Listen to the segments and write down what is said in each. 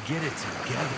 Get it together.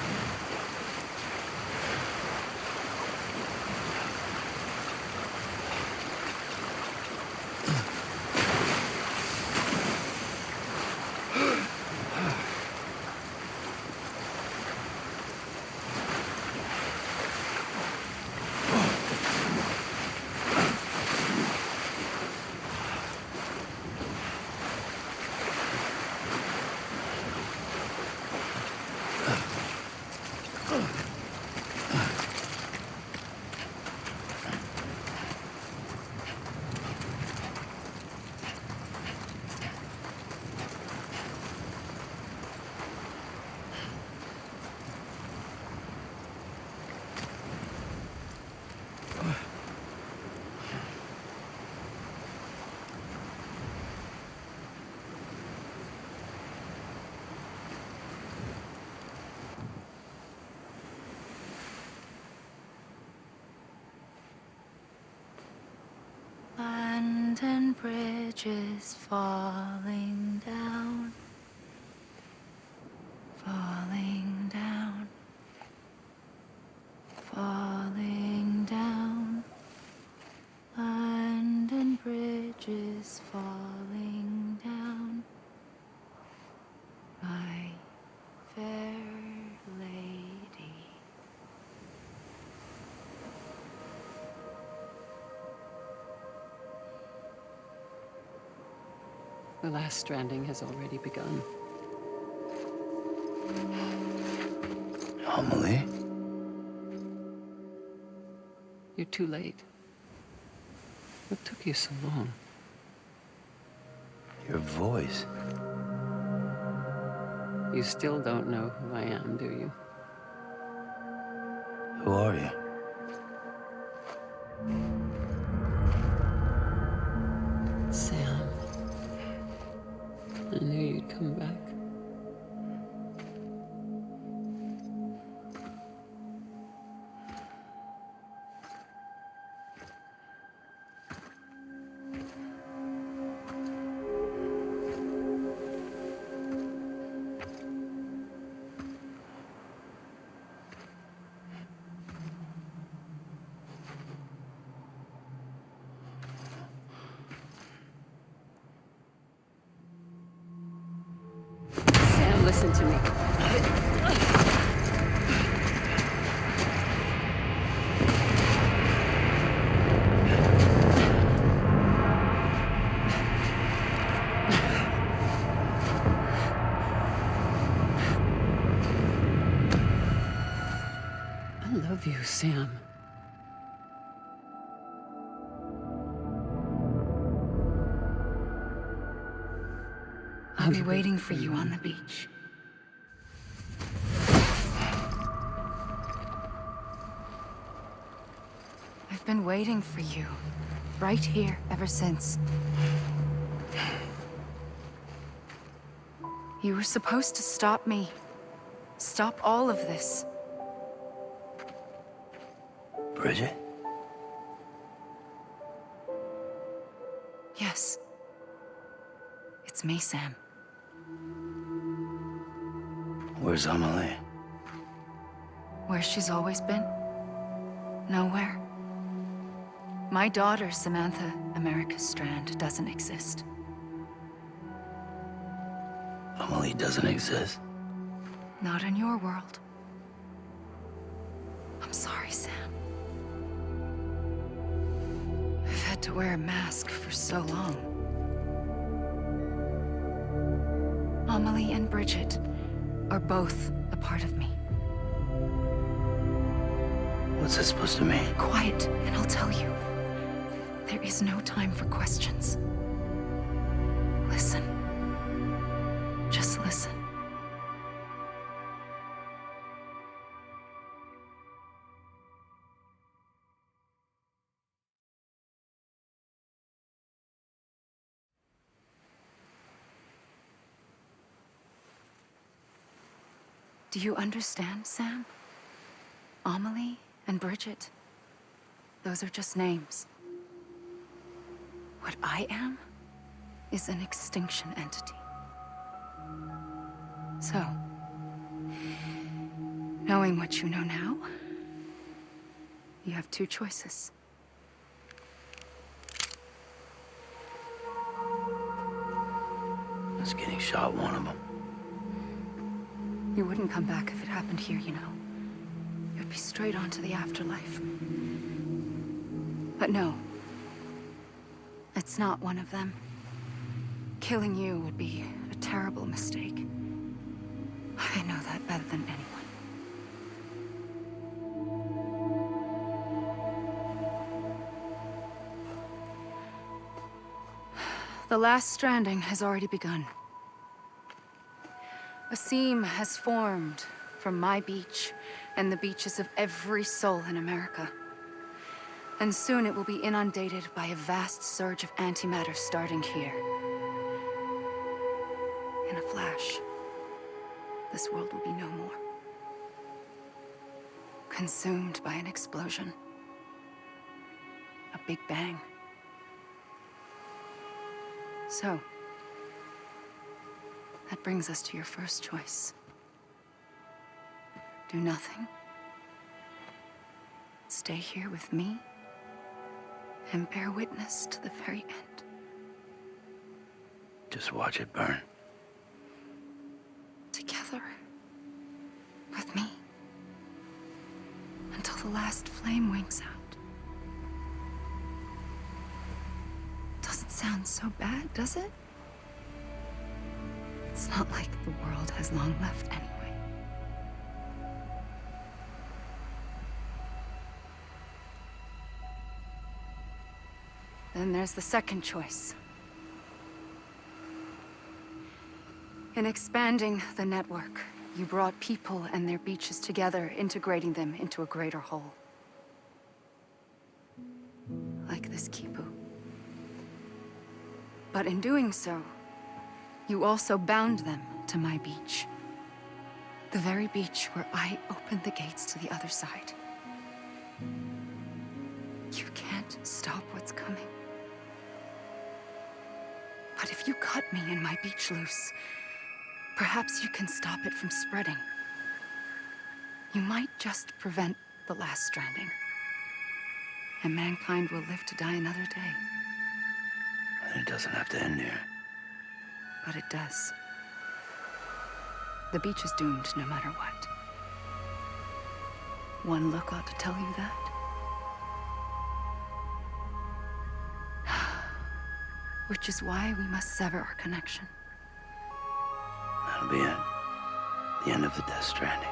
And bridges falling down, falling down, falling down. London bridges falling down, my fair lady. The last stranding has already begun. Amelie? You're too late. What took you so long? Your voice. You still don't know who I am, do you? Who are you? Sam. I knew you'd come back. Listen to me. I love you, Sam. I'll be waiting for you on the beach. I've been waiting for you, right here, ever since. You were supposed to stop me. Stop all of this. Bridget? Yes. It's me, Sam. Where's Amelie? Where she's always been. Nowhere. My daughter, Samantha America Strand, doesn't exist. Amelie doesn't exist. Not in your world. I'm sorry, Sam. I've had to wear a mask for so long. Amelie and Bridget are both a part of me. What's that supposed to mean? Quiet, and I'll tell you. There is no time for questions. Listen. Just listen. Do you understand, Sam? Amelie and Bridget, those are just names. What I am is an extinction entity. So, Knowing what you know now, you have two choices. Is getting shot one of them? You wouldn't come back if it happened here, you know. You'd be straight on to the afterlife. But no. It's not one of them. Killing you would be a terrible mistake. I know that better than anyone. The last stranding has already begun. A seam has formed from my beach and the beaches of every soul in America. And soon it will be inundated by a vast surge of antimatter starting here. In a flash, this world will be no more. Consumed by an explosion. A big bang. So, that brings us to your first choice. Do nothing. Stay here with me and bear witness to the very end. Just watch it burn. Together. With me. Until the last flame winks out. Doesn't sound so bad, does it? It's not like the world has long left anyway. Then there's the second choice. In expanding the network, you brought people and their beaches together, integrating them into a greater whole. Like this kipu. But in doing so, you also bound them to my beach. The very beach where I opened the gates to the other side. You can't stop what's coming. But if you cut me and my beach loose, perhaps you can stop it from spreading. You might just prevent the last stranding. And mankind will live to die another day. And it doesn't have to end here. But it does. The beach is doomed no matter what. One look ought to tell you that. Which is why we must sever our connection. That'll be it. The end of the Death Stranding.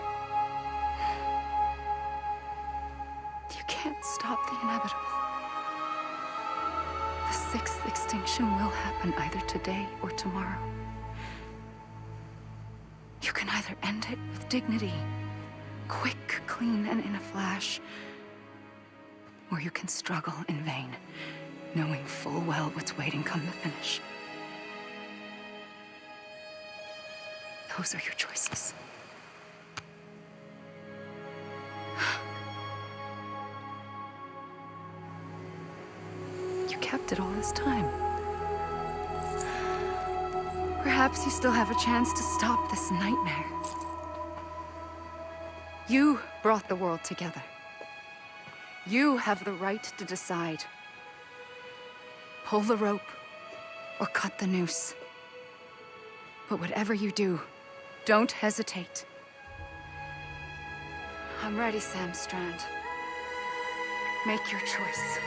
You can't stop the inevitable. The sixth extinction will happen either today or tomorrow. You can either end it with dignity, quick, clean, and in a flash, or you can struggle in vain, knowing full well what's waiting come the finish. Those are your choices. You kept it all this time. Perhaps you still have a chance to stop this nightmare. You brought the world together. You have the right to decide. Pull the rope or cut the noose. But whatever you do, don't hesitate. I'm ready, Sam Strand. Make your choice.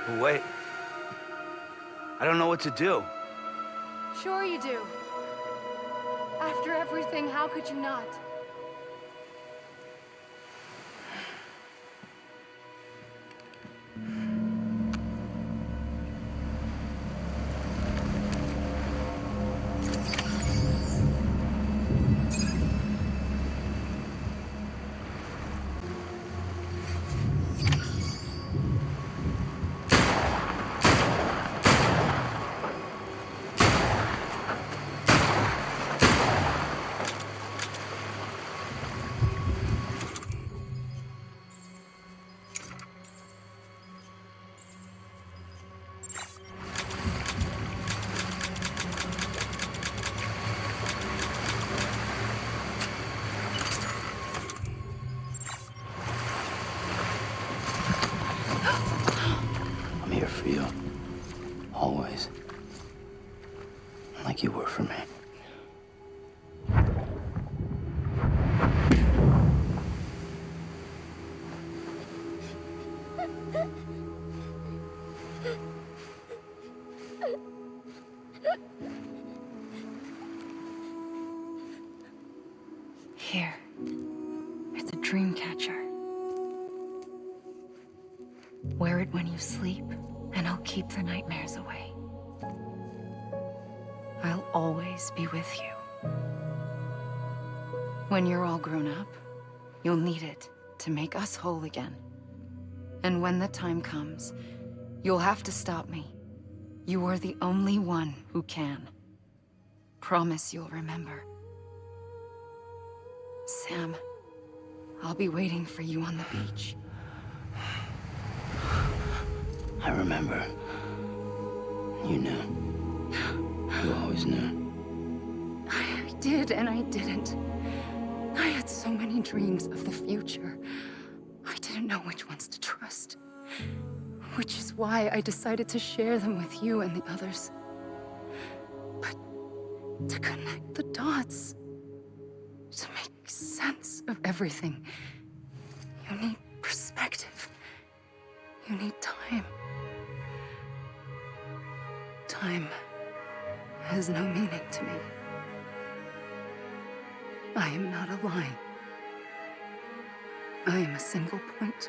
But wait. I don't know what to do. Sure you do. After everything, how could you not? like you were for me. Here. It's a dream catcher. Wear it when you sleep, and I'll keep the nightmares away. I'll always be with you. When you're all grown up, you'll need it to make us whole again. And when the time comes, you'll have to stop me. You are the only one who can. Promise you'll remember. Sam, I'll be waiting for you on the beach. I remember. You knew. You always knew. I did and I didn't. I had so many dreams of the future. I didn't know which ones to trust. Which is why I decided to share them with you and the others. But to connect the dots, to make sense of everything, you need perspective. You need time. Time has no meaning to me. I am not a line. I am a single point.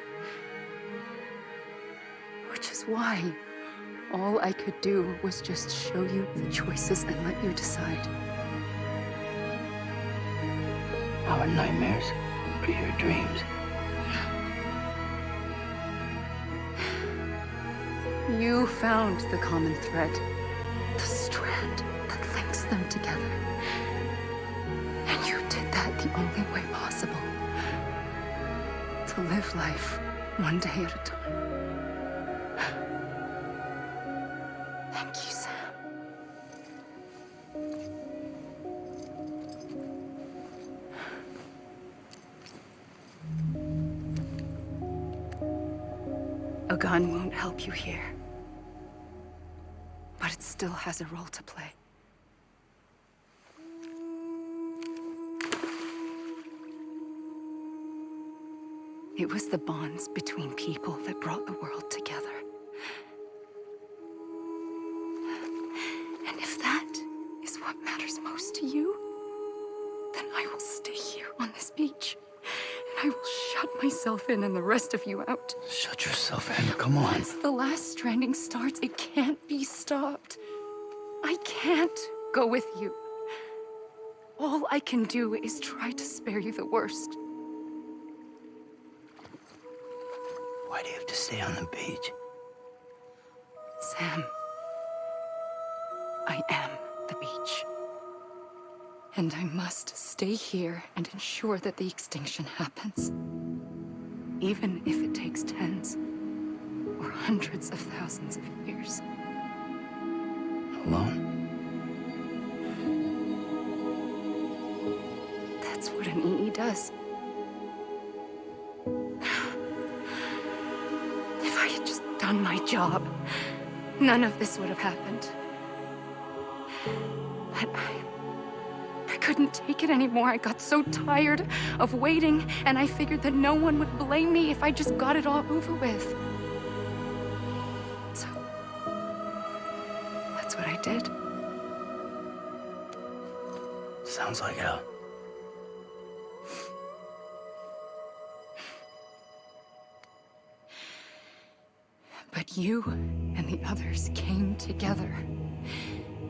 Which is why all I could do was just show you the choices and let you decide. Our nightmares are your dreams. You found the common thread, the strand that links them together. And you did that the only way possible. To live life one day at a time. Thank you, Sam. A gun won't help you here. But it still has a role to play. It was the bonds between people that brought the world together. And if that is what matters most to you, then I will stay here on this beach. And I will shut myself in and the rest of you out. Shut yourself in, come on. Once the last stranding starts, it can't be stopped. I can't go with you. All I can do is try to spare you the worst. Why do you have to stay on the beach? Sam, I am the beach. And I must stay here and ensure that the extinction happens. Even if it takes tens or hundreds of thousands of years. Alone? That's what an EE does. If I had just done my job, none of this would have happened. But I couldn't take it anymore. I got so tired of waiting, and I figured that no one would blame me if I just got it all over with. So, that's what I did. Sounds like hell. But you and the others came together,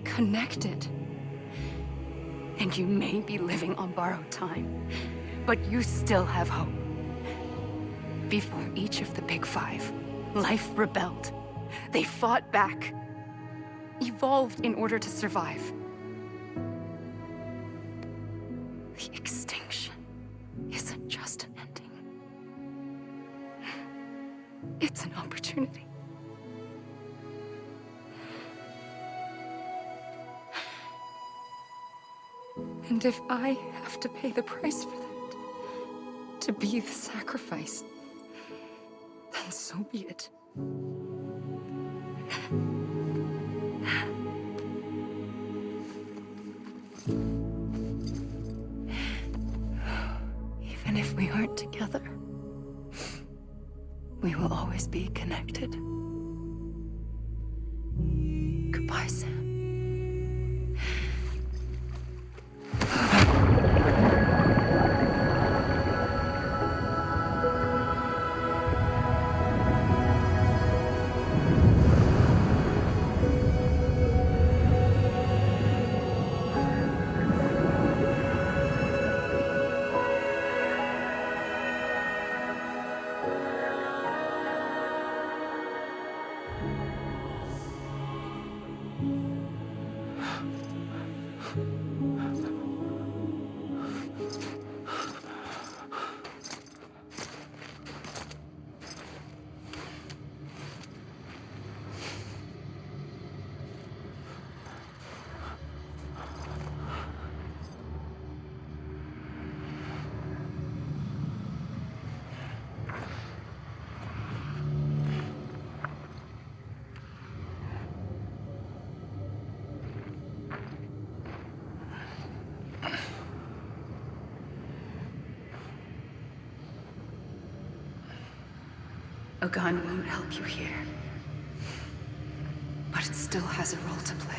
connected. And you may be living on borrowed time, but you still have hope. Before each of the Big Five, life rebelled. They fought back, evolved in order to survive. The extinction isn't just an ending. It's an opportunity. And if I have to pay the price for that, to be the sacrifice, then so be it. together, we will always be connected. Goodbye, Sam. A gun won't help you here, but it still has a role to play.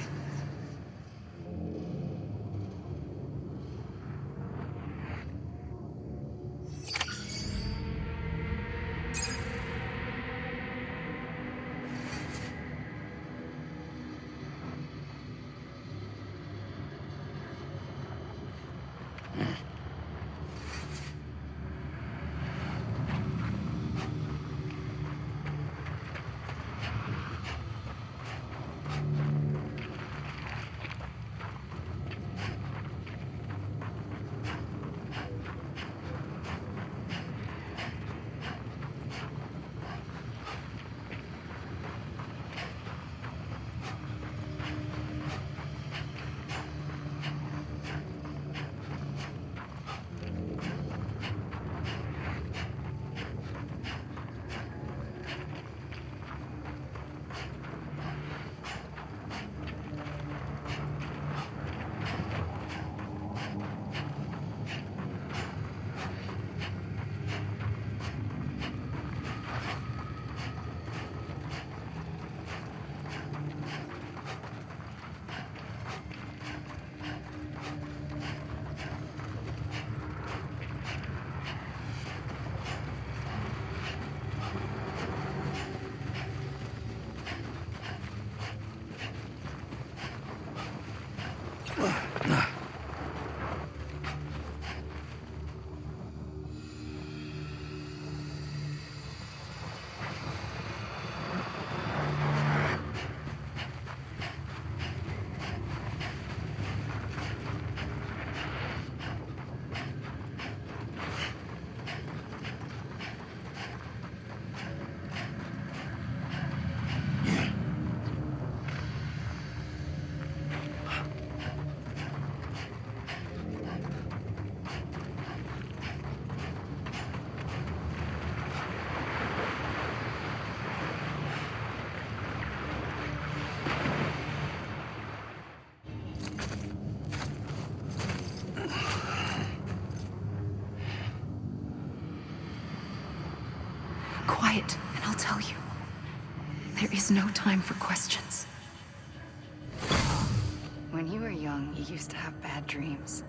Quiet, and I'll tell you. There is no time for questions. When you were young, you used to have bad dreams.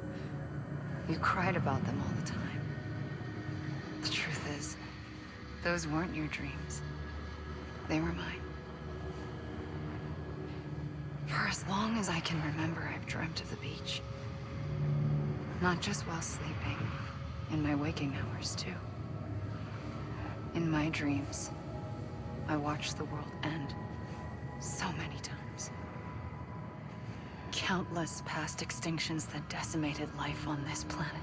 You cried about them all the time. The truth is, those weren't your dreams. They were mine. For as long as I can remember, I've dreamt of the beach. Not just while sleeping, in my waking hours, too. In my dreams, I watched the world end so many times. Countless past extinctions that decimated life on this planet.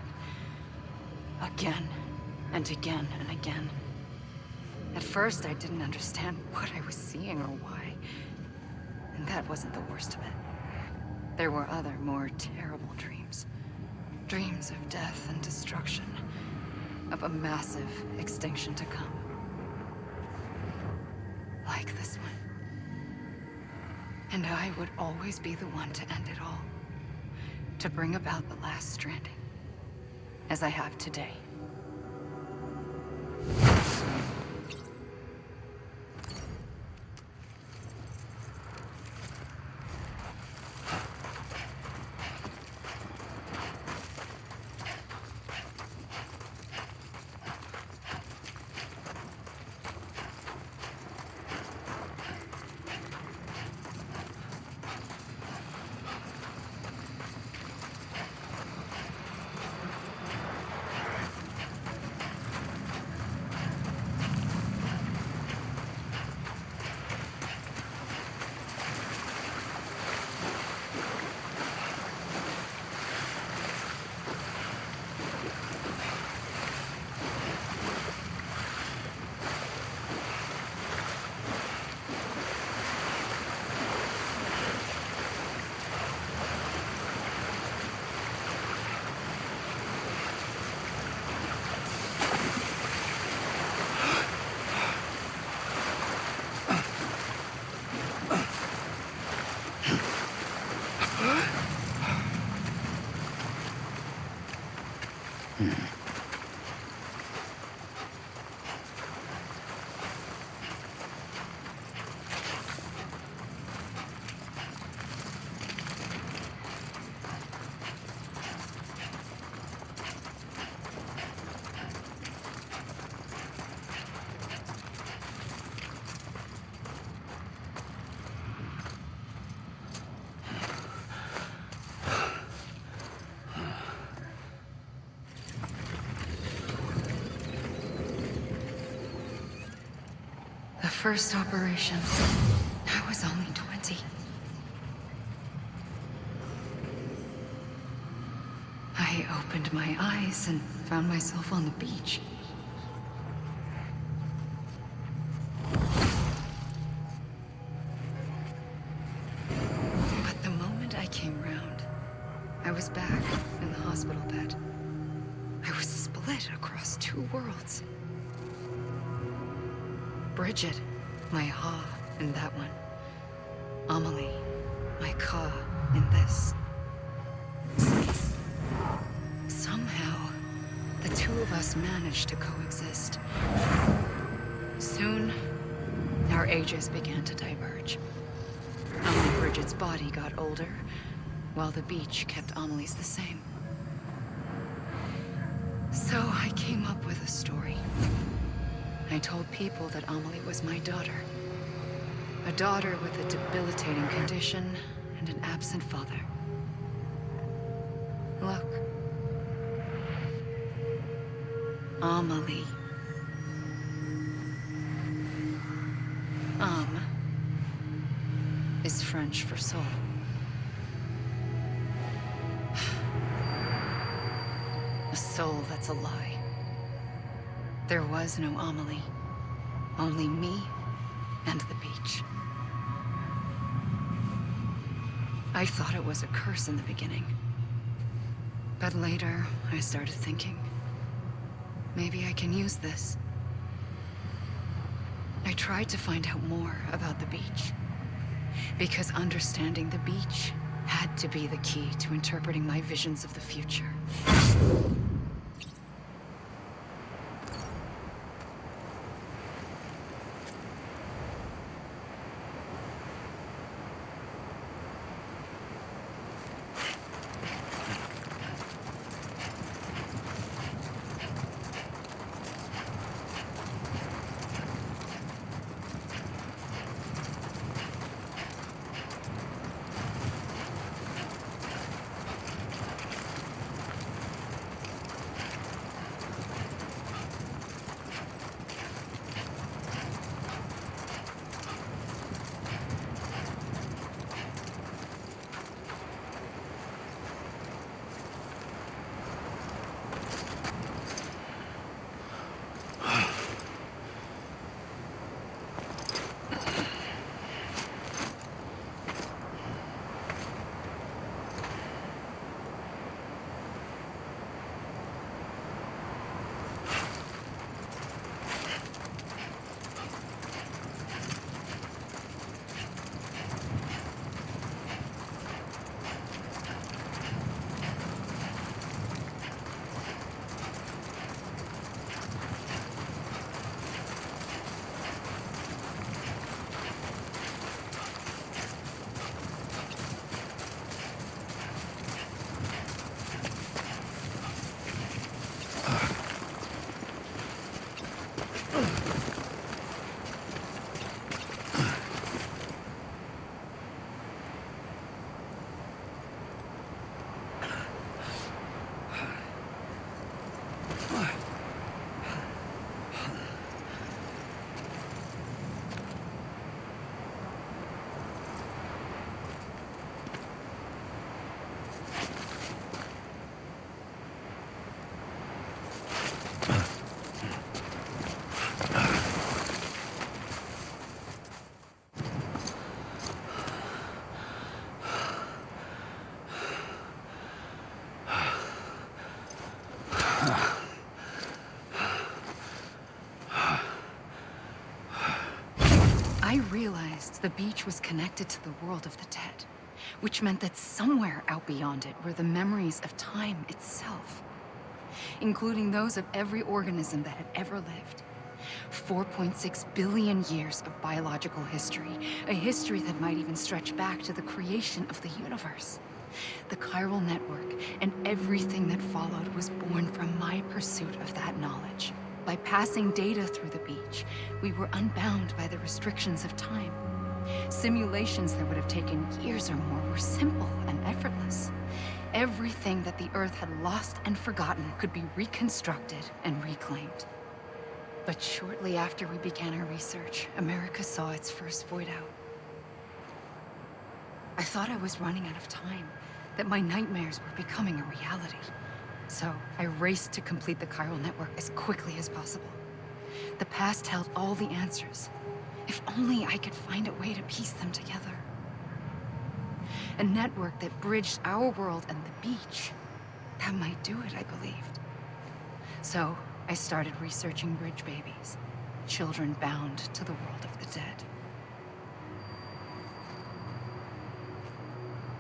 Again, and again, and again. At first, I didn't understand what I was seeing or why. And that wasn't the worst of it. There were other, more terrible dreams. Dreams of death and destruction. Of a massive extinction to come. Like this one. And I would always be the one to end it all. To bring about the last stranding. As I have today. The first operation, I was only 20. I opened my eyes and found myself on the beach. But the moment I came round, I was back in the hospital bed. I was split across two worlds. Bridget, my ha in that one. Amelie, my ka in this. Somehow, the two of us managed to coexist. Soon, our ages began to diverge. Only Bridget's body got older, while the beach kept Amelie's the same. So I came up with a story. I told people that Amelie was my daughter. A daughter with a debilitating condition and an absent father. Look. Amelie. Âme is French for soul. A soul that's a lie. There was no Amelie. Only me and the beach. I thought it was a curse in the beginning. But later, I started thinking, maybe I can use this. I tried to find out more about the beach. Because understanding the beach had to be the key to interpreting my visions of the future. I realized the beach was connected to the world of the dead, which meant that somewhere out beyond it were the memories of time itself, including those of every organism that had ever lived. 4.6 billion years of biological history, a history that might even stretch back to the creation of the universe. The chiral network and everything that followed was born from my pursuit of that knowledge. By passing data through the beach, we were unbound by the restrictions of time. Simulations that would have taken years or more were simple and effortless. Everything that the Earth had lost and forgotten could be reconstructed and reclaimed. But shortly after we began our research, America saw its first void out. I thought I was running out of time, that my nightmares were becoming a reality. So I raced to complete the chiral network as quickly as possible. The past held all the answers. If only I could find a way to piece them together. A network that bridged our world and the beach. That might do it, I believed. So I started researching bridge babies, children bound to the world of the dead.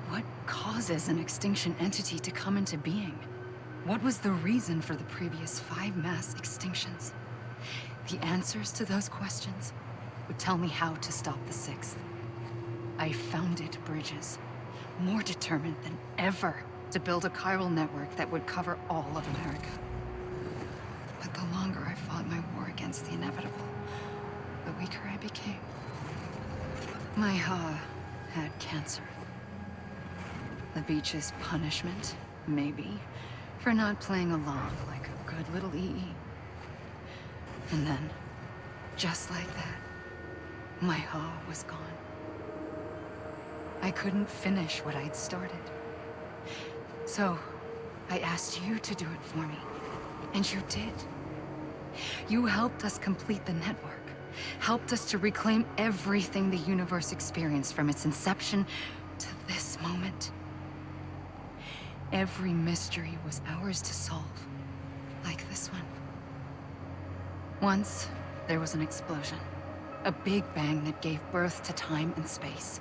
What causes an extinction entity to come into being? What was the reason for the previous 5 mass extinctions? The answers to those questions would tell me how to stop the 6th. I founded Bridges, more determined than ever to build a chiral network that would cover all of America. But the longer I fought my war against the inevitable, the weaker I became. My had cancer. The beach's punishment, maybe, for not playing along like a good little EE. And then, just like that, my was gone. I couldn't finish what I'd started. So, I asked you to do it for me. And you did. You helped us complete the network. Helped us to reclaim everything the universe experienced from its inception to this moment. Every mystery was ours to solve, like this one. Once, there was an explosion. A big bang that gave birth to time and space.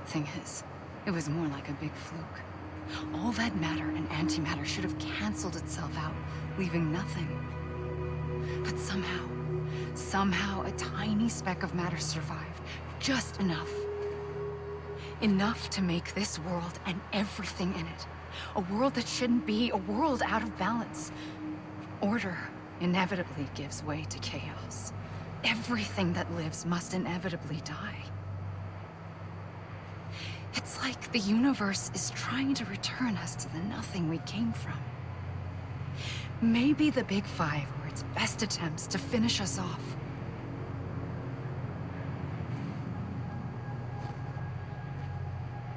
Thing is, it was more like a big fluke. All that matter and antimatter should have canceled itself out, leaving nothing. But somehow a tiny speck of matter survived. Just enough. Enough to make this world and everything in it. A world that shouldn't be, a world out of balance. Order inevitably gives way to chaos. Everything that lives must inevitably die. It's like the universe is trying to return us to the nothing we came from. Maybe the Big Five were its best attempts to finish us off.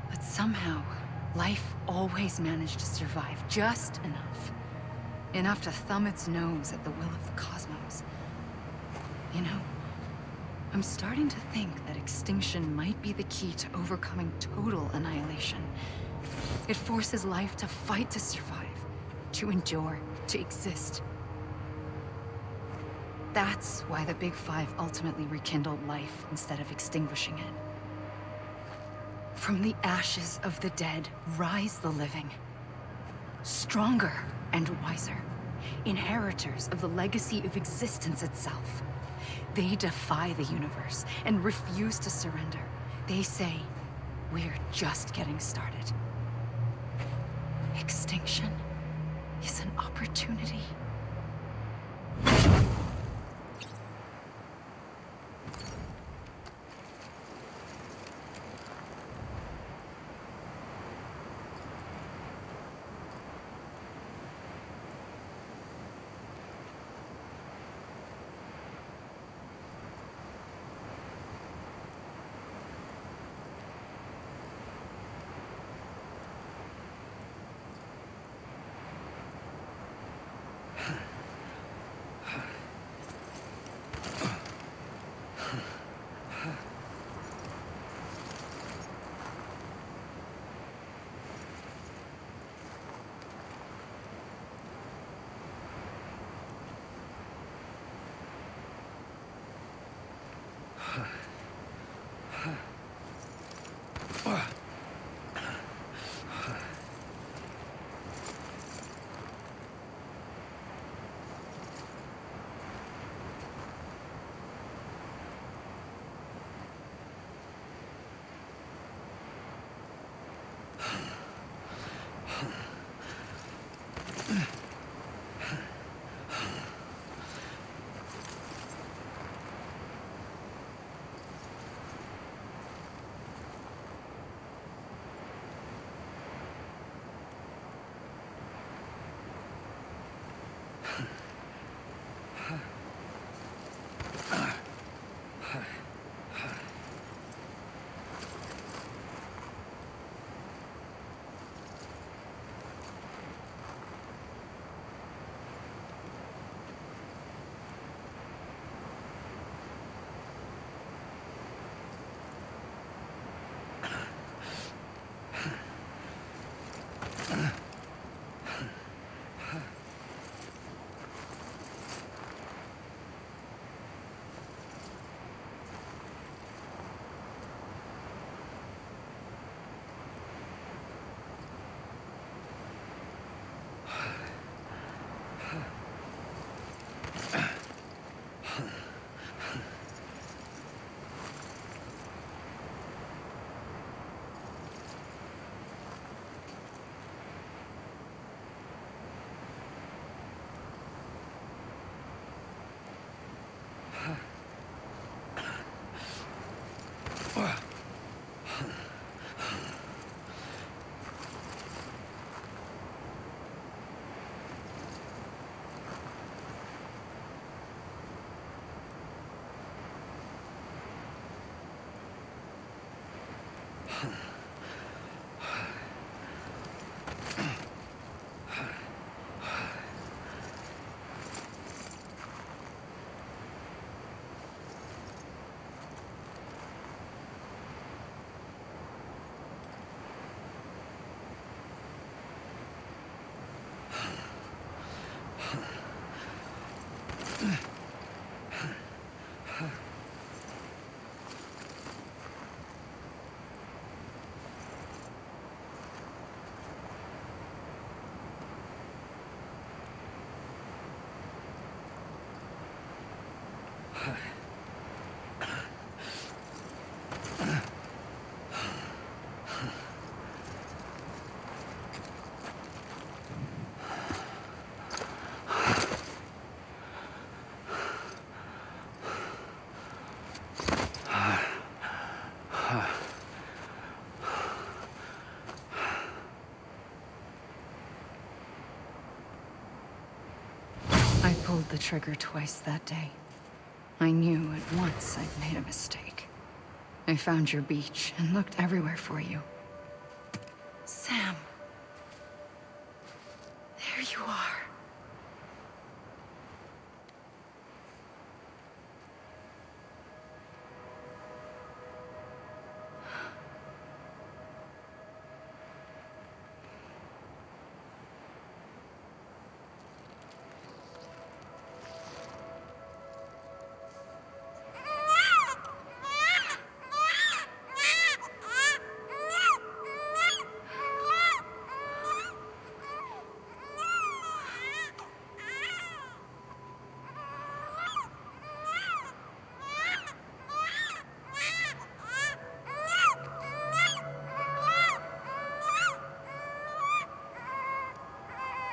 But somehow, life always managed to survive just enough. Enough to thumb its nose at the will of the cosmos. You know, I'm starting to think that extinction might be the key to overcoming total annihilation. It forces life to fight to survive, to endure, to exist. That's why the Big Five ultimately rekindled life instead of extinguishing it. From the ashes of the dead rise the living. Stronger and wiser. Inheritors of the legacy of existence itself. They defy the universe and refuse to surrender. They say, we're just getting started. Extinction is an opportunity. I pulled the trigger twice that day. I knew at once I'd made a mistake. I found your beach and looked everywhere for you. Sam. There you are.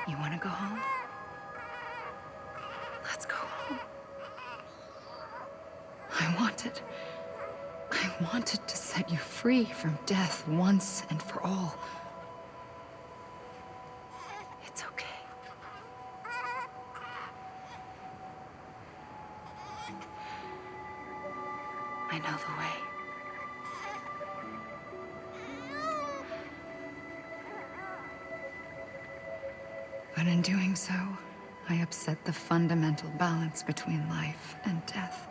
You want to go home? Let's go home. I wanted to set you free from death once and for all. It's okay. I know the way. But in doing so, I upset the fundamental balance between life and death.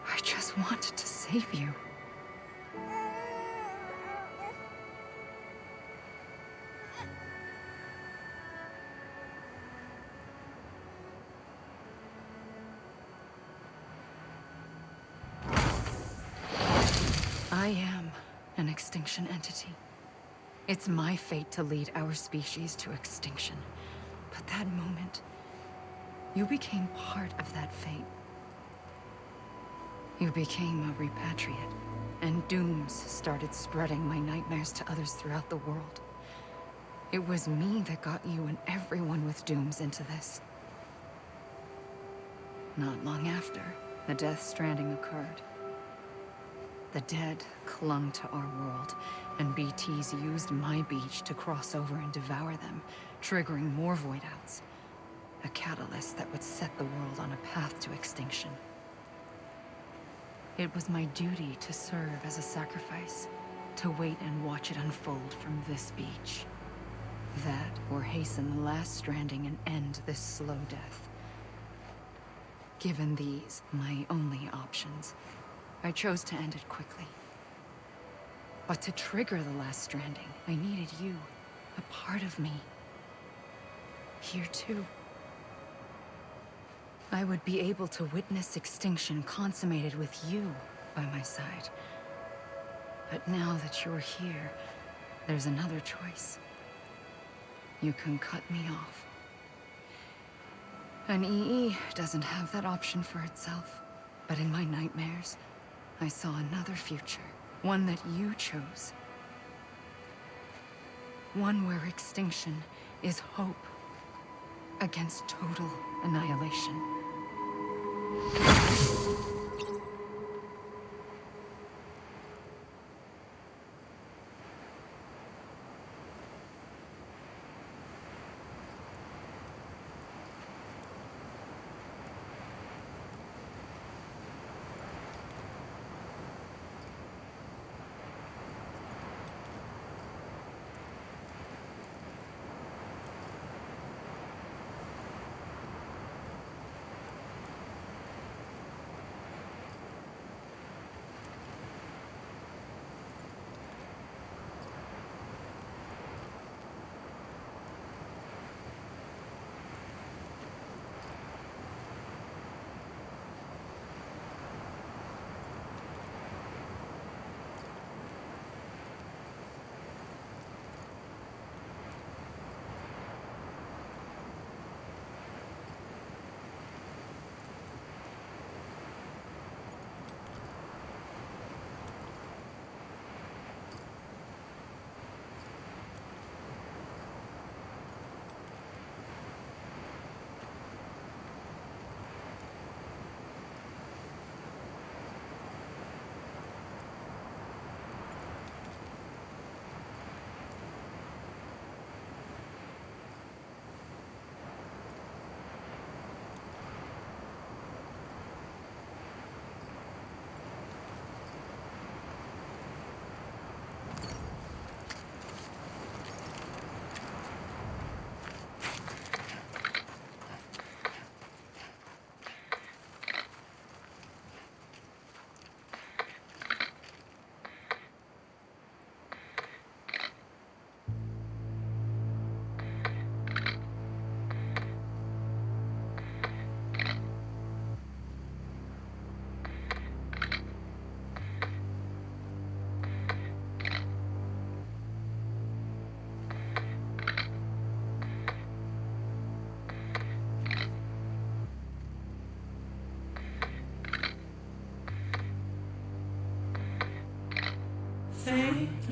I just wanted to save you. I am an extinction entity. It's my fate to lead our species to extinction. But that moment, you became part of that fate. You became a repatriate, and dooms started spreading my nightmares to others throughout the world. It was me that got you and everyone with dooms into this. Not long after, the death stranding occurred. The dead clung to our world, and BTs used my beach to cross over and devour them, triggering more void outs. A catalyst that would set the world on a path to extinction. It was my duty to serve as a sacrifice, to wait and watch it unfold from this beach. That, or hasten the last stranding and end this slow death. Given these, my only options, I chose to end it quickly. But to trigger the last stranding, I needed you, a part of me. Here too. I would be able to witness extinction consummated with you by my side. But now that you're here, there's another choice. You can cut me off. An EE doesn't have that option for itself. But in my nightmares, I saw another future. One that you chose. One where extinction is hope against total annihilation.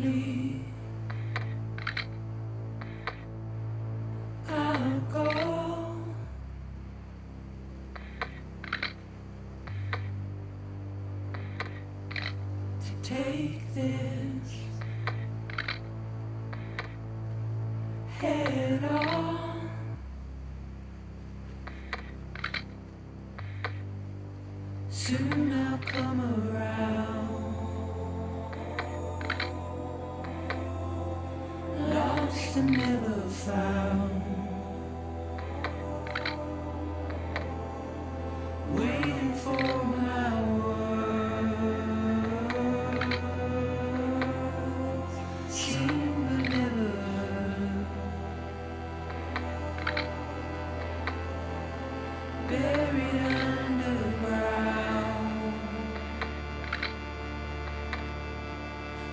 quietly I'll go to take this head on. Soon I'll come around, lost and never found, waiting for my words, seen but never heard, buried underground,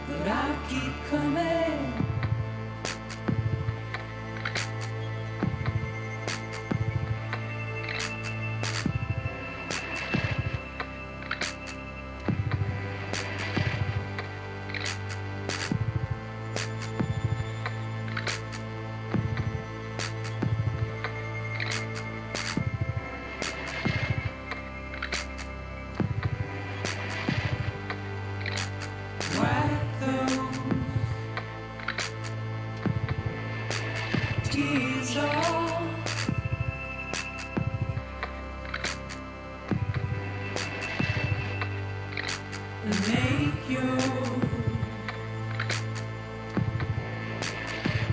but I'll keep coming. Wipe those tears off, and make your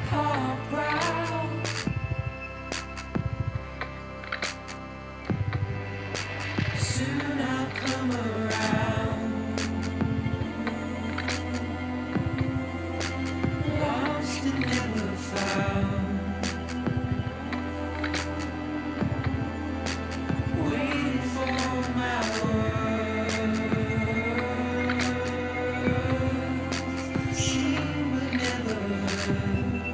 heart proud. Soon I'll come around, lost and never found, waiting for my words, seen but never heard,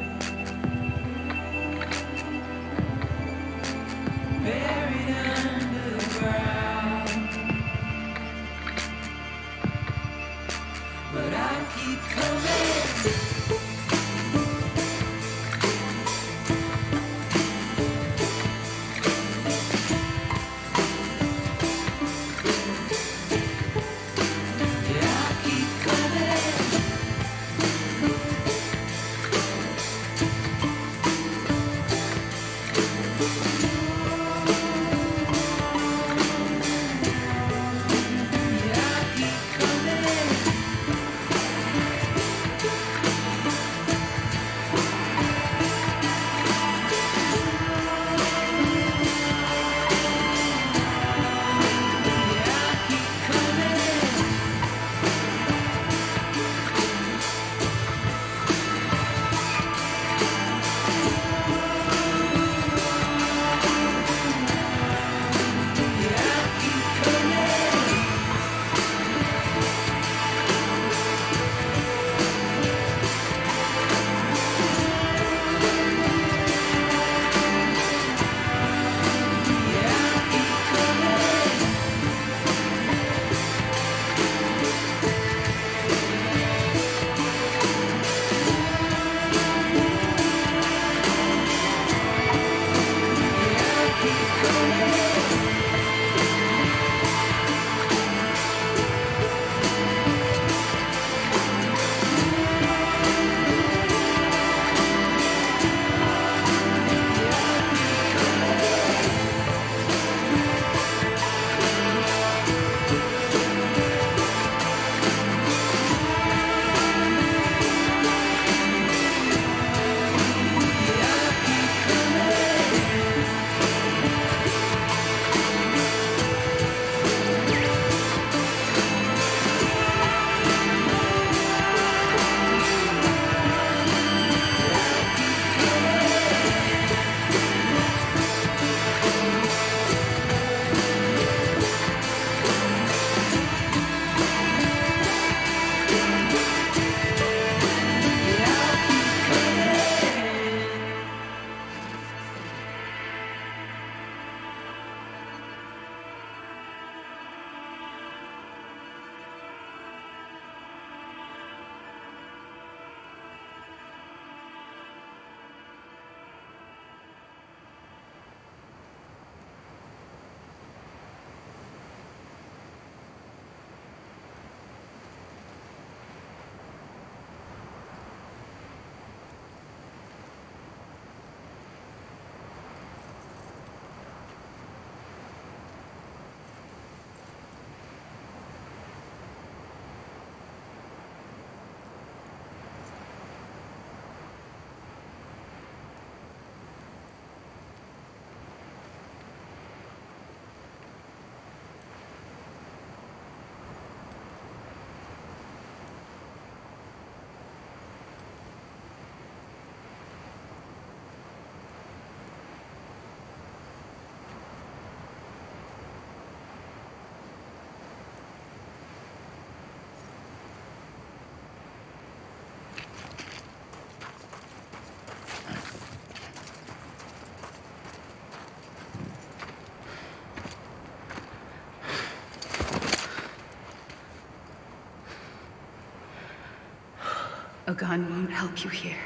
A gun won't help you here.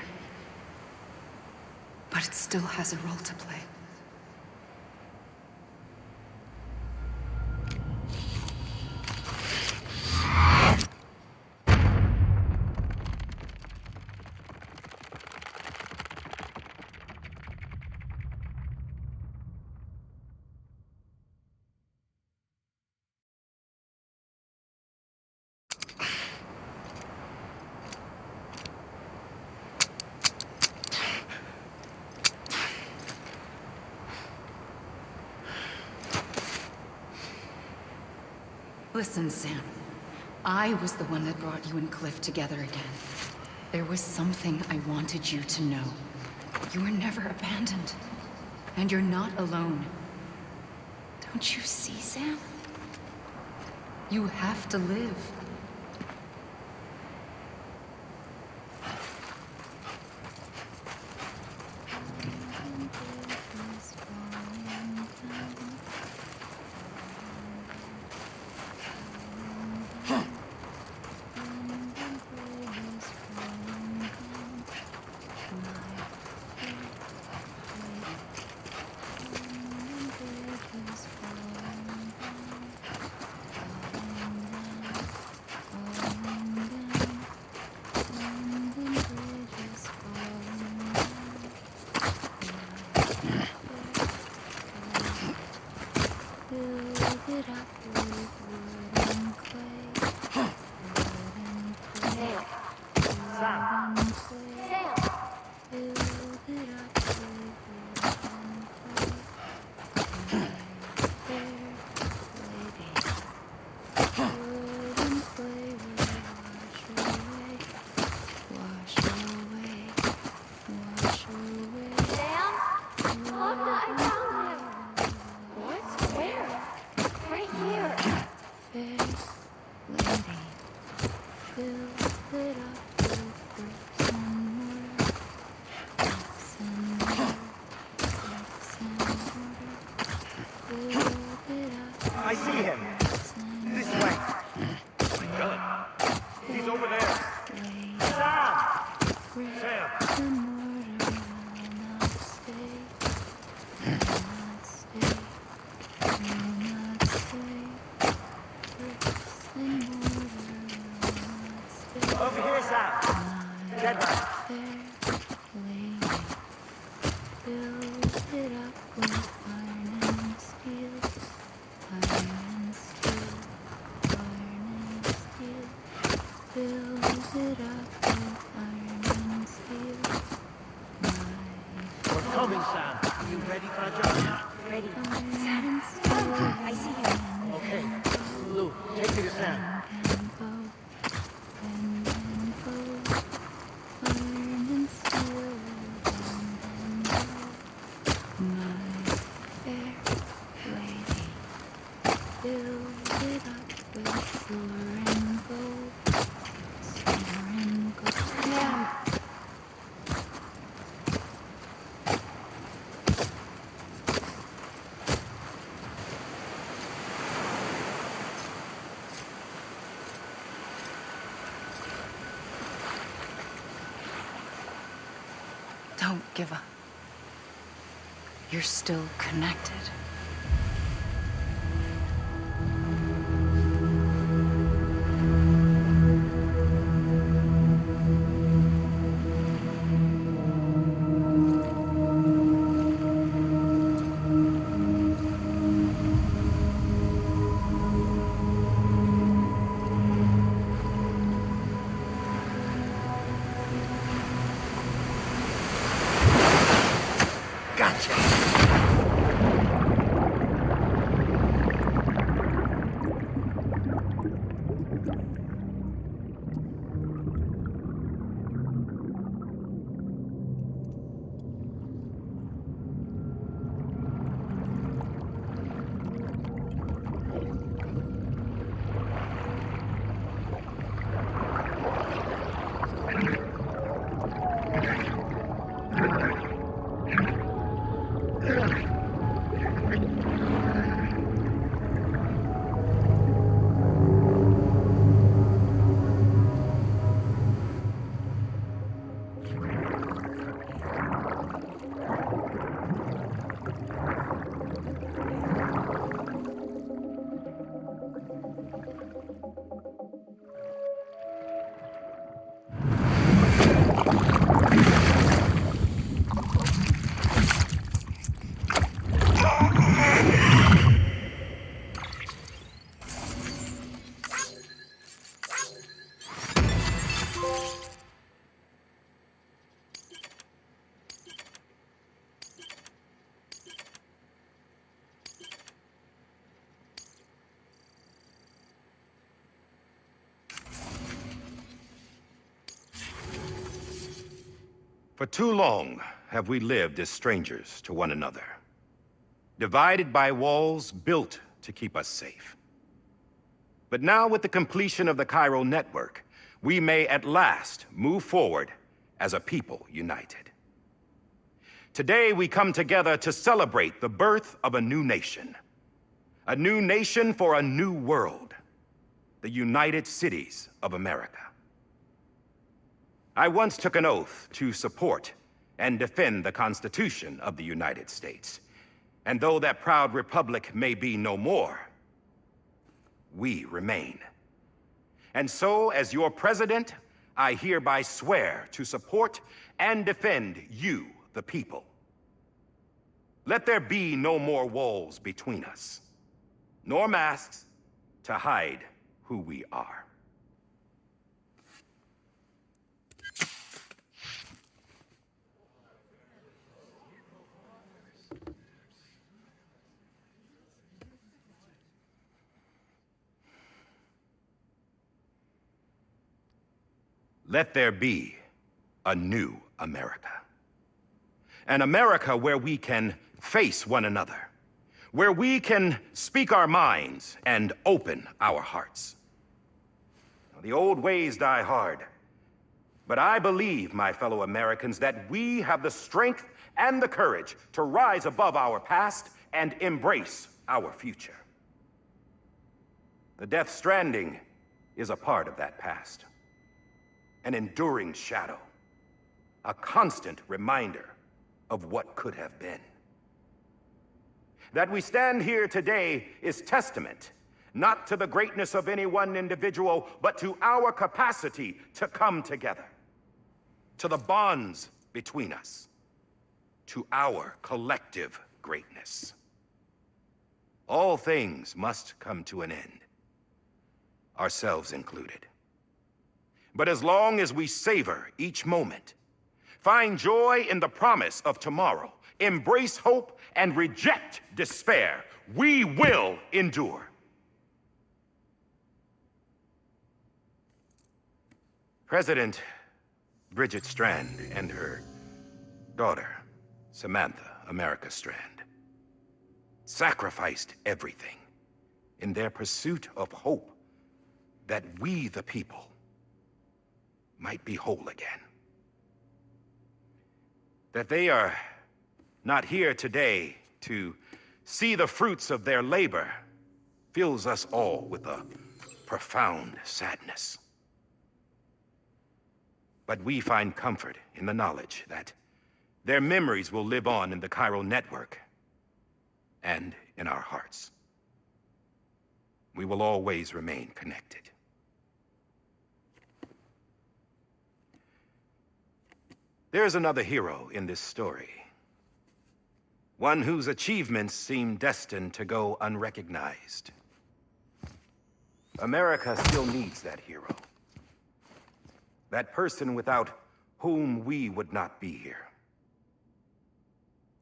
But it still has a role to play. Listen, Sam. I was the one that brought you and Cliff together again. There was something I wanted you to know. You were never abandoned. And you're not alone. Don't you see, Sam? You have to live. I see him. This way. My God. He's over there. Sam! Over here, Sam. Dead right. We're coming, Sam. Are you ready for a job? Ready. Sam. I see him. Okay. Lou, take me to Sam. Don't give up. You're still connected. For too long have we lived as strangers to one another, divided by walls built to keep us safe. But now, with the completion of the Cairo network, we may at last move forward as a people united. Today, we come together to celebrate the birth of a new nation for a new world, the United Cities of America. I once took an oath to support and defend the Constitution of the United States. And though that proud republic may be no more, we remain. And so, as your president, I hereby swear to support and defend you, the people. Let there be no more walls between us, nor masks to hide who we are. Let there be a new America. An America where we can face one another, where we can speak our minds and open our hearts. The old ways die hard, but I believe, my fellow Americans, that we have the strength and the courage to rise above our past and embrace our future. The Death Stranding is a part of that past. An enduring shadow, a constant reminder of what could have been. That we stand here today is testament, not to the greatness of any one individual, but to our capacity to come together, to the bonds between us, to our collective greatness. All things must come to an end, ourselves included. But as long as we savor each moment, find joy in the promise of tomorrow, embrace hope, and reject despair, we will endure. President Bridget Strand and her daughter, Samantha America Strand, sacrificed everything in their pursuit of hope that we, the people, might be whole again. That they are not here today to see the fruits of their labor fills us all with a profound sadness. But we find comfort in the knowledge that their memories will live on in the Cairo network and in our hearts. We will always remain connected. There's another hero in this story. One whose achievements seem destined to go unrecognized. America still needs that hero. That person without whom we would not be here.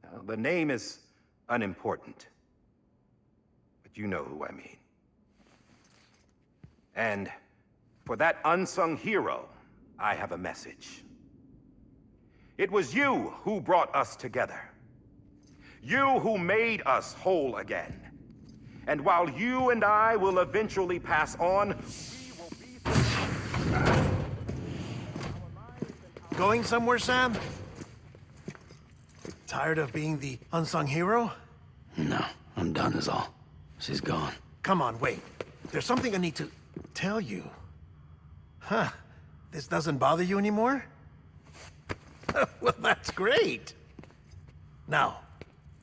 Now, the name is unimportant, but you know who I mean. And for that unsung hero, I have a message. It was you who brought us together. You who made us whole again. And while you and I will eventually pass on, we will be... Going somewhere, Sam? Tired of being the unsung hero? No, I'm done is all. She's gone. Come on, wait. There's something I need to tell you. Huh. This doesn't bother you anymore? Well, that's great. Now,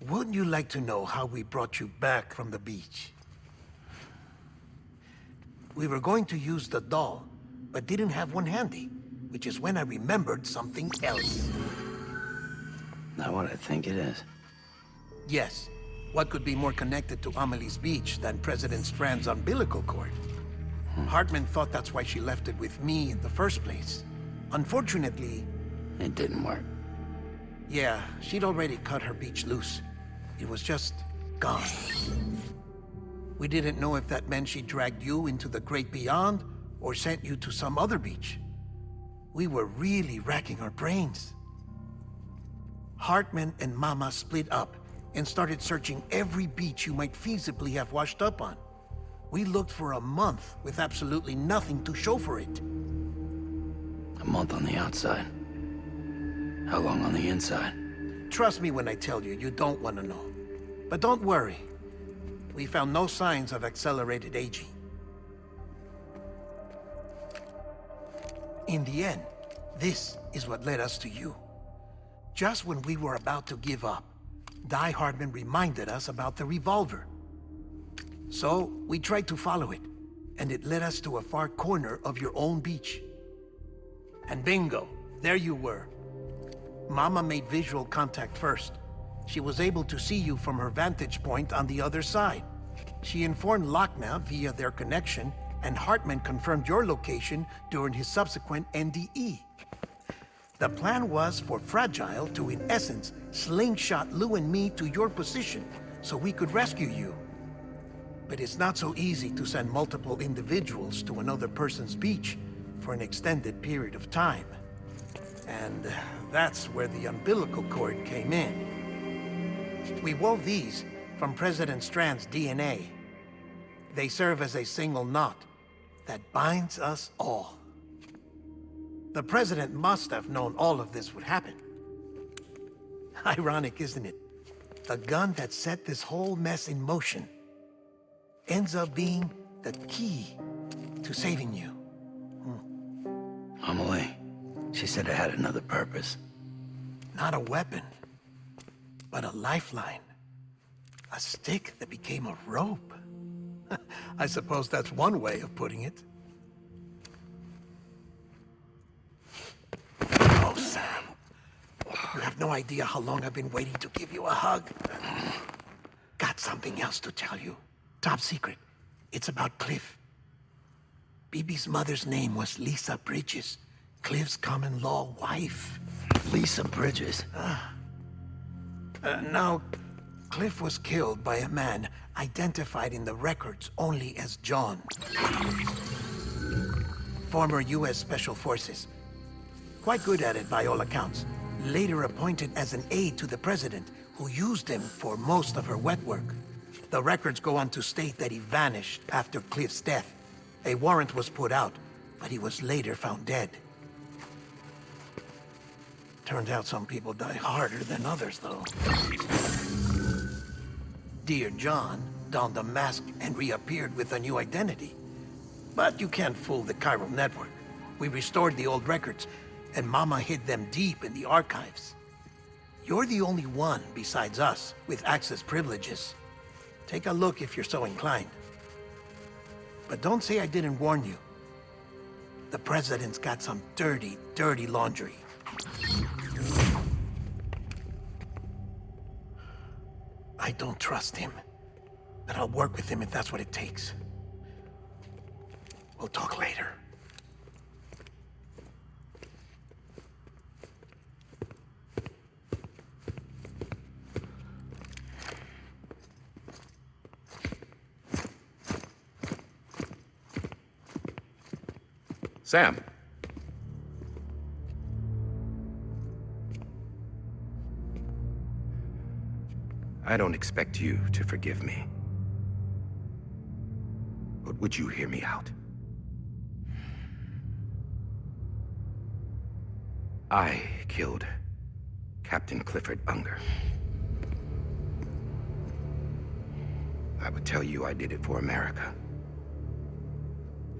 wouldn't you like to know how we brought you back from the beach? We were going to use the doll, but didn't have one handy, which is when I remembered something else. Not what I think it is. Yes. What could be more connected to Amelie's beach than President Strand's umbilical cord? Hartman thought that's why she left it with me in the first place. Unfortunately... It didn't work. Yeah, she'd already cut her beach loose. It was just gone. We didn't know if that meant she dragged you into the great beyond, or sent you to some other beach. We were really racking our brains. Hartman and Mama split up and started searching every beach you might feasibly have washed up on. We looked for a month with absolutely nothing to show for it. A month on the outside. How long on the inside? Trust me when I tell you, you don't want to know. But don't worry. We found no signs of accelerated aging. In the end, this is what led us to you. Just when we were about to give up, Die Hardman reminded us about the revolver. So, we tried to follow it, and it led us to a far corner of your own beach. And bingo, there you were. Mama made visual contact first. She was able to see you from her vantage point on the other side. She informed Lochner via their connection, and Hartman confirmed your location during his subsequent NDE. The plan was for Fragile to, in essence, slingshot Lou and me to your position so we could rescue you. But it's not so easy to send multiple individuals to another person's beach for an extended period of time. And that's where the umbilical cord came in. We wove these from President Strand's DNA. They serve as a single knot that binds us all. The President must have known all of this would happen. Ironic, isn't it? The gun that set this whole mess in motion ends up being the key to saving you. Amelie, she said it had another purpose. Not a weapon, but a lifeline. A stick that became a rope. I suppose that's one way of putting it. Oh, Sam. You have no idea how long I've been waiting to give you a hug. Got something else to tell you. Top secret. It's about Cliff. Bibi's mother's name was Lisa Bridges, Cliff's common-law wife. Lisa Bridges. Now, Cliff was killed by a man identified in the records only as John. Former U.S. Special Forces. Quite good at it by all accounts. Later appointed as an aide to the president, who used him for most of her wet work. The records go on to state that he vanished after Cliff's death. A warrant was put out, but he was later found dead. Turns out some people die harder than others, though. Dear John donned a mask and reappeared with a new identity. But you can't fool the chiral network. We restored the old records, and Mama hid them deep in the archives. You're the only one, besides us, with access privileges. Take a look if you're so inclined. But don't say I didn't warn you. The president's got some dirty, dirty laundry. I don't trust him, but I'll work with him if that's what it takes. We'll talk later. Sam. I don't expect you to forgive me. But would you hear me out? I killed Captain Clifford Unger. I would tell you I did it for America.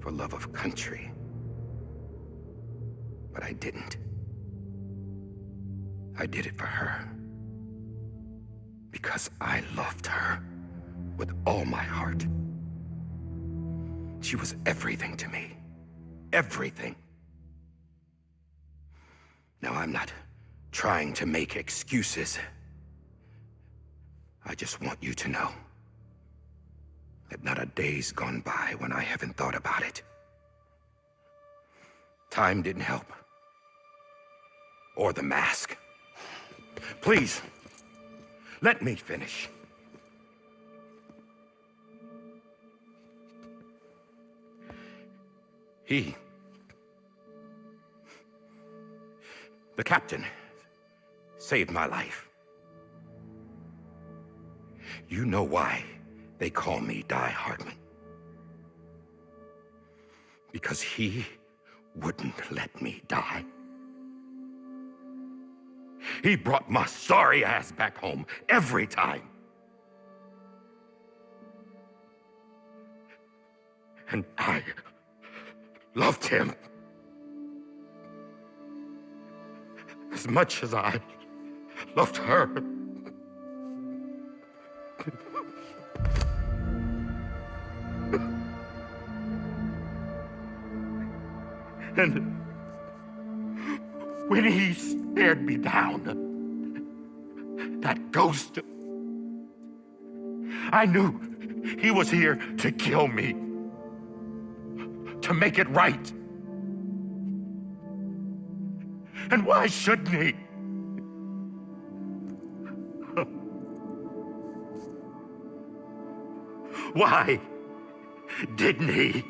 For love of country. But I didn't. I did it for her. Because I loved her with all my heart. She was everything to me. Everything. Now, I'm not trying to make excuses. I just want you to know that not a day's gone by when I haven't thought about it. Time didn't help. Or the mask. Please, let me finish. The captain saved my life. You know why they call me Die Hardman? Because he wouldn't let me die. He brought my sorry ass back home every time. And I loved him as much as I loved her. And when he stared me down, that ghost, I knew he was here to kill me, to make it right. And why shouldn't he? Why didn't he?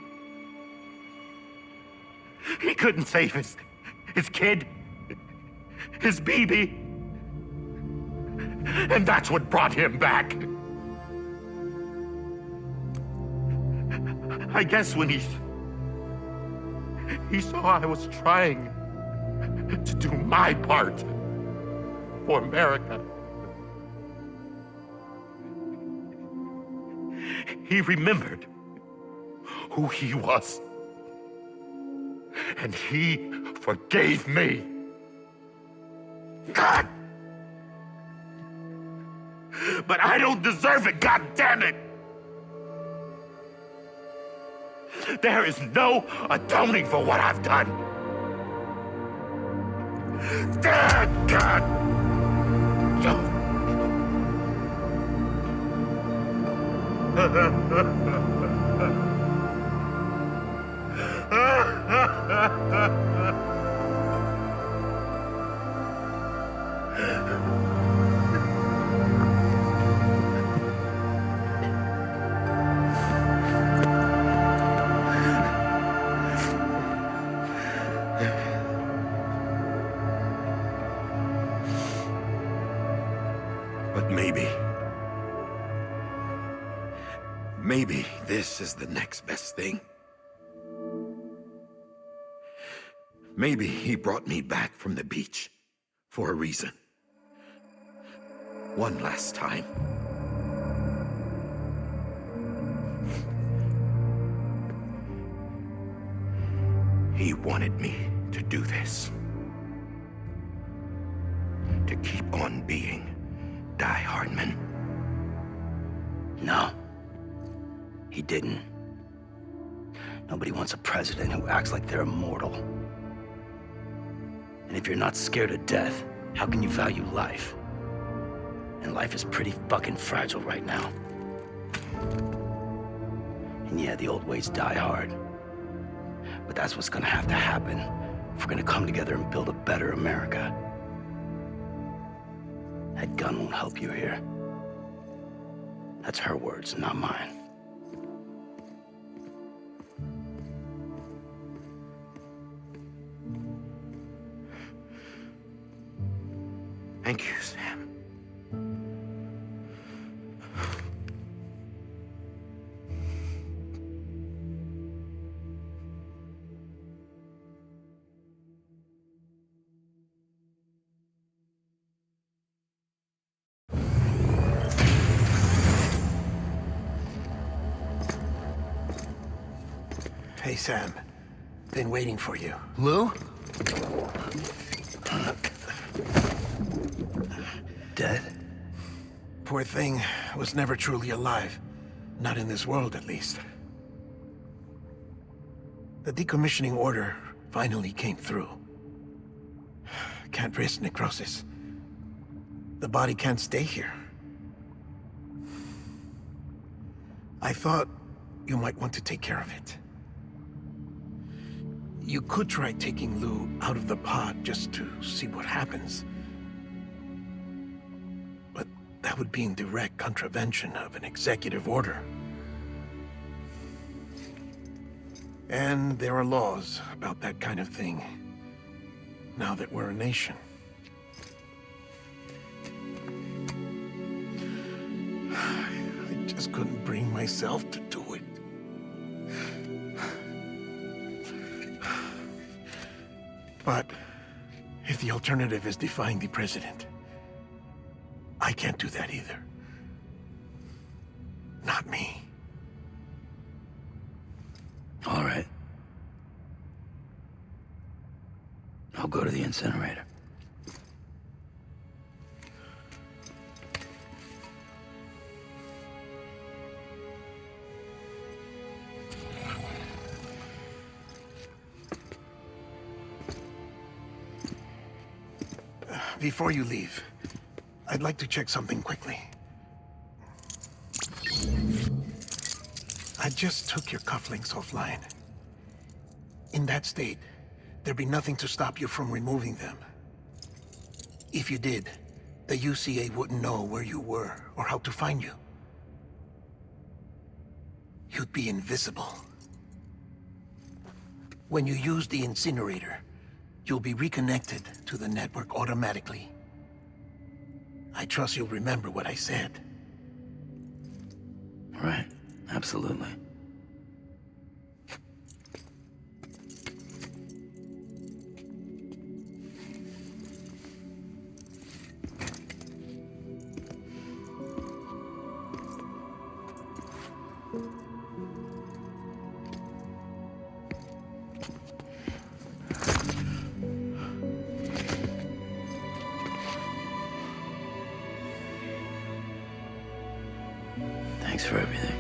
He couldn't save his kid, his baby. And that's what brought him back. I guess when he saw I was trying to do my part for America, he remembered who he was. And he forgave me. God! But I don't deserve it, God damn it! There is no atoning for what I've done. God! But maybe this is the next best thing. Maybe he brought me back from the beach for a reason. One last time. He wanted me to do this. To keep on being Die Hardman. No. He didn't. Nobody wants a president who acts like they're immortal. And if you're not scared of death, how can you value life? And life is pretty fucking fragile right now. And yeah, the old ways die hard. But that's what's gonna have to happen if we're gonna come together and build a better America. That gun won't help you here. That's her words, not mine. Thank you, Sam. Hey, Sam. Been waiting for you. Lou? Dead? Poor thing was never truly alive. Not in this world, at least. The decommissioning order finally came through. Can't risk necrosis. The body can't stay here. I thought you might want to take care of it. You could try taking Lou out of the pod just to see what happens. But that would be in direct contravention of an executive order. And there are laws about that kind of thing, now that we're a nation. just couldn't bring myself to do it. But if the alternative is defying the president, I can't do that either. Not me. All right. I'll go to the incinerator. Before you leave, I'd like to check something quickly. I just took your cufflinks offline. In that state, there'd be nothing to stop you from removing them. If you did, the UCA wouldn't know where you were or how to find you. You'd be invisible. When you use the incinerator, you'll be reconnected to the network automatically. I trust you'll remember what I said. Right. Absolutely. Thanks for everything.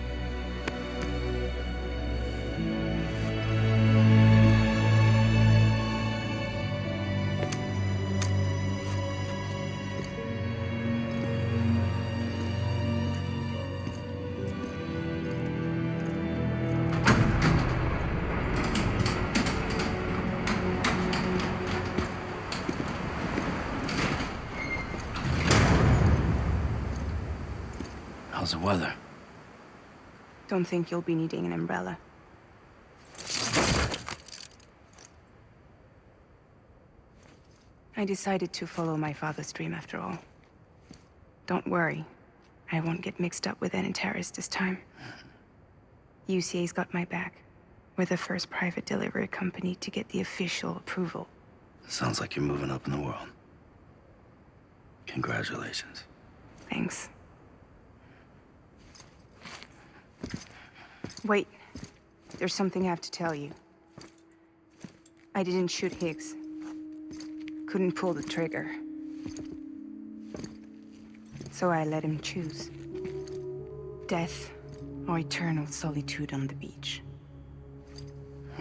How's the weather? Don't think you'll be needing an umbrella. I decided to follow my father's dream after all. Don't worry. I won't get mixed up with any terrorists this time. UCA's got my back. We're the first private delivery company to get the official approval. Sounds like you're moving up in the world. Congratulations. Thanks. Wait. There's something I have to tell you. I didn't shoot Higgs. Couldn't pull the trigger. So I let him choose. Death or eternal solitude on the beach.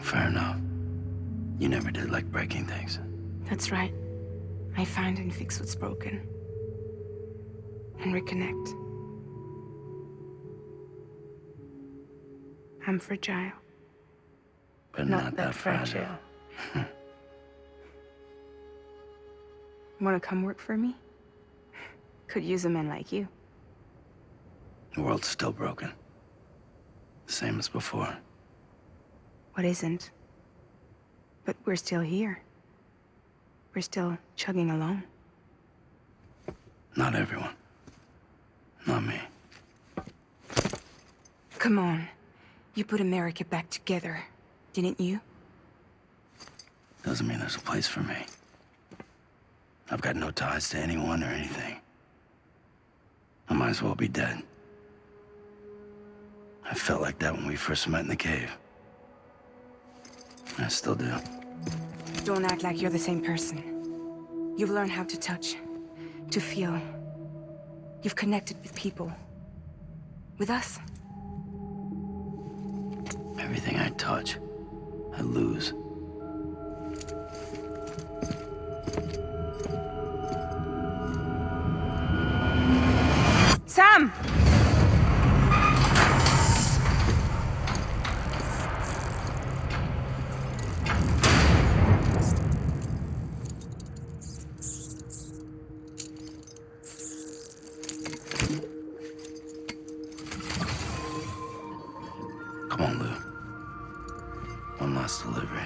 Fair enough. You never did like breaking things. That's right. I find and fix what's broken. And reconnect. I'm fragile. But not that fragile. Wanna come work for me? Could use a man like you. The world's still broken. The same as before. What isn't? But we're still here. We're still chugging along. Not everyone. Not me. Come on. You put America back together, didn't you? Doesn't mean there's a place for me. I've got no ties to anyone or anything. I might as well be dead. I felt like that when we first met in the cave. I still do. Don't act like you're the same person. You've learned how to touch, to feel. You've connected with people. With us. Everything I touch, I lose. Sam! Come on, Lou. One last delivery.